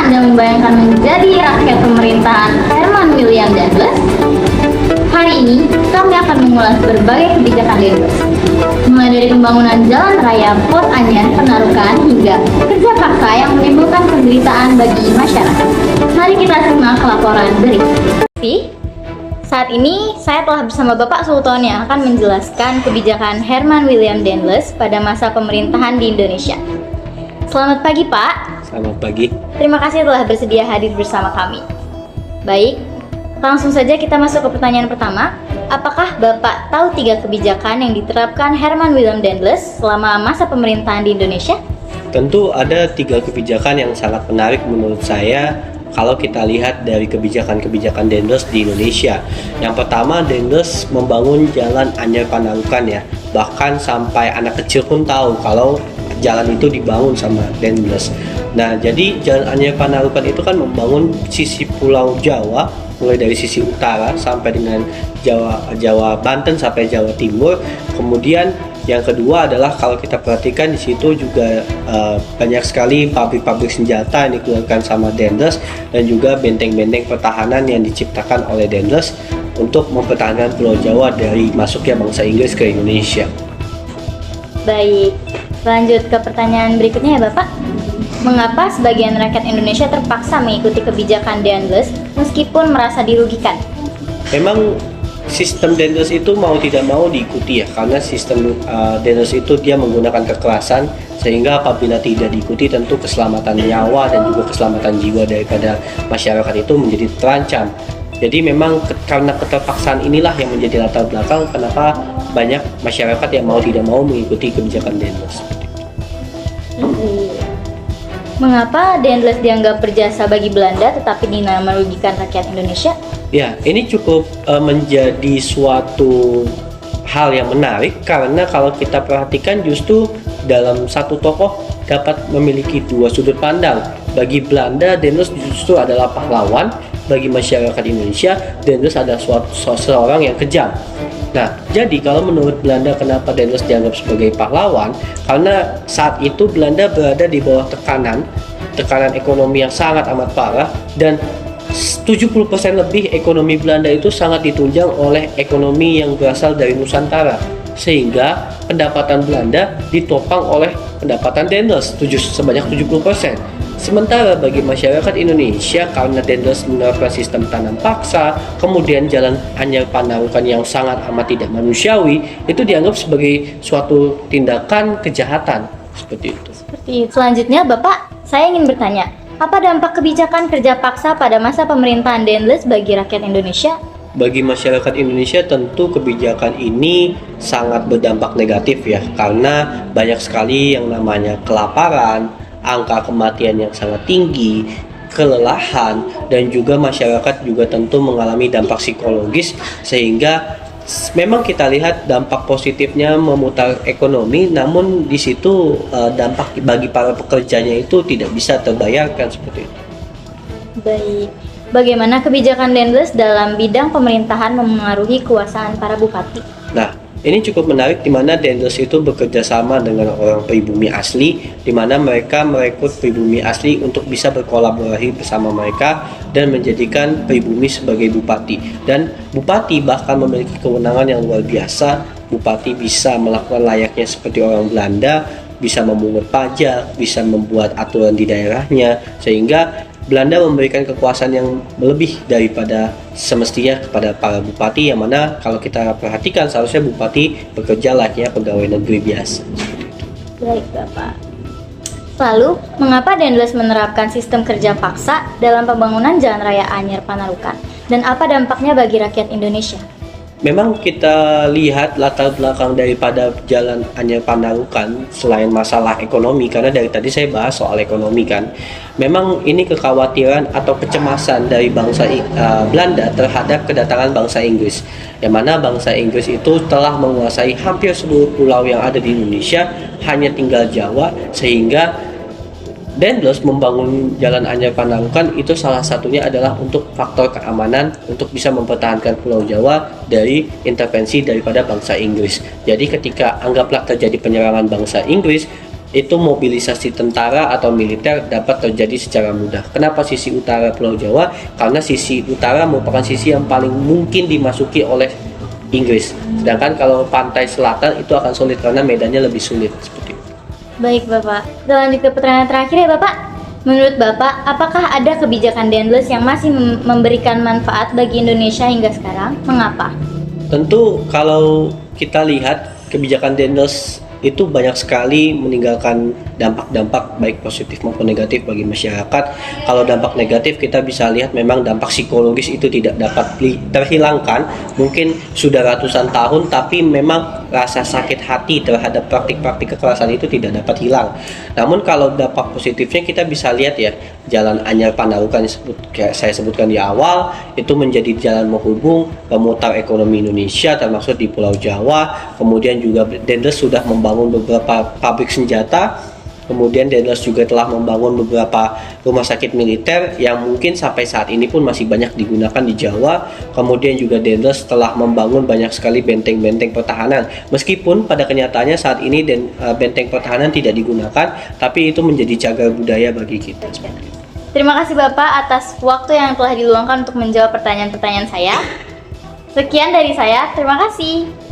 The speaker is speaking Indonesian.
Anda membayangkan menjadi rakyat pemerintahan Herman William Dendles? Hari ini, kami akan mengulas berbagai kebijakan Dendles, mulai dari pembangunan jalan raya Pos Anyar Panarukan hingga kerja paksa yang menimbulkan penderitaan bagi masyarakat. Mari kita simak laporan berikut. Saat ini, saya telah bersama Bapak Sultan yang akan menjelaskan kebijakan Herman William Dendles pada masa pemerintahan di Indonesia. Selamat pagi, Pak. Selamat pagi. Terima kasih telah bersedia hadir bersama kami. Baik, langsung saja kita masuk ke pertanyaan pertama. Apakah Bapak tahu 3 kebijakan yang diterapkan Herman William Dendles selama masa pemerintahan di Indonesia? Tentu ada 3 kebijakan yang sangat menarik menurut saya kalau kita lihat dari kebijakan-kebijakan Dendles di Indonesia. Yang pertama, Dendles membangun jalan Anyar Panarukan ya. Bahkan sampai anak kecil pun tahu kalau jalan itu dibangun sama Dendles. Nah, jadi jalan Anyar Panarukan itu kan membangun sisi Pulau Jawa, mulai dari sisi utara sampai dengan Jawa Banten sampai Jawa Timur. Kemudian yang kedua adalah kalau kita perhatikan di situ juga banyak sekali pabrik-pabrik senjata yang dikeluarkan sama Dendles dan juga benteng-benteng pertahanan yang diciptakan oleh Dendles untuk mempertahankan Pulau Jawa dari masuknya bangsa Inggris ke Indonesia. Baik, lanjut ke pertanyaan berikutnya ya Bapak. Mengapa sebagian rakyat Indonesia terpaksa mengikuti kebijakan Dendles meskipun merasa dirugikan? Memang sistem Dendles itu mau tidak mau diikuti ya, karena sistem Dendles itu dia menggunakan kekerasan, sehingga apabila tidak diikuti tentu keselamatan nyawa dan juga keselamatan jiwa daripada masyarakat itu menjadi terancam. Jadi memang karena keterpaksaan inilah yang menjadi latar belakang kenapa banyak masyarakat yang mau tidak mau mengikuti kebijakan Dendles. Mengapa Dendles dianggap berjasa bagi Belanda tetapi dinilai merugikan rakyat Indonesia? Ya, ini cukup menjadi suatu hal yang menarik karena kalau kita perhatikan justru dalam satu tokoh dapat memiliki 2 sudut pandang. Bagi Belanda, Dendles justru adalah pahlawan. Bagi masyarakat Indonesia, Dendles adalah seorang yang kejam. Nah, jadi kalau menurut Belanda kenapa Dendles dianggap sebagai pahlawan? Karena saat itu Belanda berada di bawah tekanan ekonomi yang sangat amat parah, dan 70% lebih ekonomi Belanda itu sangat ditunjang oleh ekonomi yang berasal dari Nusantara, sehingga pendapatan Belanda ditopang oleh pendapatan Dendles sebanyak 70%. Sementara bagi masyarakat Indonesia, karena Dendles menerapkan sistem tanam paksa, kemudian jalan Anyar Panarukan yang sangat amat tidak manusiawi, itu dianggap sebagai suatu tindakan kejahatan seperti itu. Selanjutnya Bapak, saya ingin bertanya, apa dampak kebijakan kerja paksa pada masa pemerintahan Dendles bagi rakyat Indonesia? Bagi masyarakat Indonesia tentu kebijakan ini sangat berdampak negatif ya, karena banyak sekali yang namanya kelaparan, angka kematian yang sangat tinggi, kelelahan, dan juga masyarakat juga tentu mengalami dampak psikologis, sehingga memang kita lihat dampak positifnya memutar ekonomi, namun di situ dampak bagi para pekerjanya itu tidak bisa terbayarkan seperti itu. Baik, bagaimana kebijakan Dendles dalam bidang pemerintahan memengaruhi kekuasaan para bupati? Nah, ini cukup menarik di mana Dendles itu bekerja sama dengan orang pribumi asli, di mana mereka merekrut pribumi asli untuk bisa berkolaborasi bersama mereka dan menjadikan pribumi sebagai bupati. Dan bupati bahkan memiliki kewenangan yang luar biasa. Bupati bisa melakukan layaknya seperti orang Belanda, bisa memungut pajak, bisa membuat aturan di daerahnya, sehingga Belanda memberikan kekuasaan yang lebih daripada semestinya kepada para bupati, yang mana kalau kita perhatikan seharusnya bupati bekerja layaknya pegawai negeri biasa. Baik Bapak. Lalu, mengapa Dendles menerapkan sistem kerja paksa dalam pembangunan Jalan Raya Anyar Panarukan? Dan apa dampaknya bagi rakyat Indonesia? Memang kita lihat latar belakang daripada Jalan Anyar Panarukan selain masalah ekonomi, karena dari tadi saya bahas soal ekonomi kan. Memang ini kekhawatiran atau kecemasan dari bangsa Belanda terhadap kedatangan bangsa Inggris. Yang mana bangsa Inggris itu telah menguasai hampir seluruh pulau yang ada di Indonesia, hanya tinggal Jawa, sehingga Dendles membangun Jalan Anyar Panarukan itu salah satunya adalah untuk faktor keamanan, untuk bisa mempertahankan Pulau Jawa dari intervensi daripada bangsa Inggris. Jadi ketika anggaplah terjadi penyerangan bangsa Inggris, itu mobilisasi tentara atau militer dapat terjadi secara mudah. Kenapa sisi utara Pulau Jawa? Karena sisi utara merupakan sisi yang paling mungkin dimasuki oleh Inggris. Sedangkan kalau pantai selatan itu akan sulit karena medannya lebih sulit seperti itu. Baik Bapak, kita lanjut ke pertanyaan terakhir ya Bapak. Menurut Bapak, apakah ada kebijakan Dendles yang masih memberikan manfaat bagi Indonesia hingga sekarang? Mengapa? Tentu kalau kita lihat kebijakan Dendles itu banyak sekali meninggalkan dampak-dampak baik positif maupun negatif bagi masyarakat. Kalau dampak negatif kita bisa lihat memang dampak psikologis itu tidak dapat terhilangkan. Mungkin sudah ratusan tahun tapi memang rasa sakit hati terhadap praktik-praktik kekerasan itu tidak dapat hilang. Namun kalau dampak positifnya kita bisa lihat ya, Jalan Anyar Pandarukan kayak saya sebutkan di awal itu menjadi jalan menghubung pemutar ekonomi Indonesia termasuk di Pulau Jawa. Kemudian juga Dendles sudah membangun beberapa pabrik senjata. Kemudian Dendles juga telah membangun beberapa rumah sakit militer yang mungkin sampai saat ini pun masih banyak digunakan di Jawa. Kemudian juga Dendles telah membangun banyak sekali benteng-benteng pertahanan. Meskipun pada kenyataannya saat ini benteng pertahanan tidak digunakan, tapi itu menjadi cagar budaya bagi kita. Terima kasih Bapak atas waktu yang telah diluangkan untuk menjawab pertanyaan-pertanyaan saya. Sekian dari saya, terima kasih.